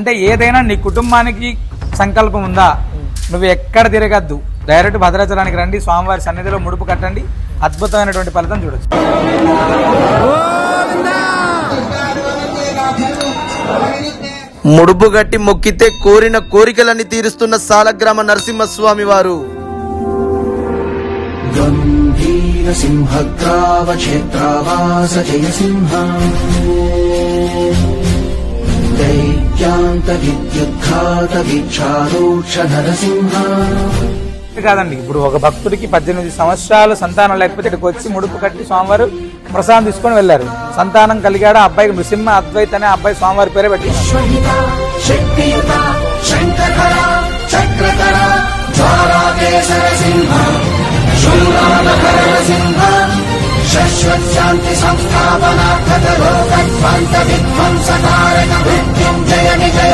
అంటే ఏదైనా నీ కుటుంబానికి సంకల్పం ఉందా, నువ్వు ఎక్కడ తిరగద్దు, డైరెక్ట్ భద్రాచలానికి రండి, స్వామివారి సన్నిధిలో ముడుపు కట్టండి, అద్భుతమైనటువంటి ఫలితం చూడొచ్చు. ముడుపు గట్టి మొక్కితే కోరిన కోరికలన్నీ తీరుస్తున్న సాలగ్రామ నరసింహస్వామి వారు. గంభీర సింహగ్రావ క్షేత్రావాస జయ సింహ దైత్యాంత విద్యుద్ఘాత విక్షారోక్ష నరసింహ. కాదండి, ఇప్పుడు ఒక భక్తుడికి 18 సంవత్సరాలు సంతానం లేకపోతే ఇక్కడికి వచ్చి ముడుపు కట్టి స్వామివారు ప్రసాదం తీసుకొని వెళ్లారు. సంతానం కలిగాడు. ఆ అబ్బాయికి నృసింహ అద్వైత అనే అబ్బాయి స్వామివారి పేరే పెట్టారు. శాశ్వత శాంతి సంస్థాపనార్థ లోక విధ్వంసకారక మృత్యుంజయ విజయ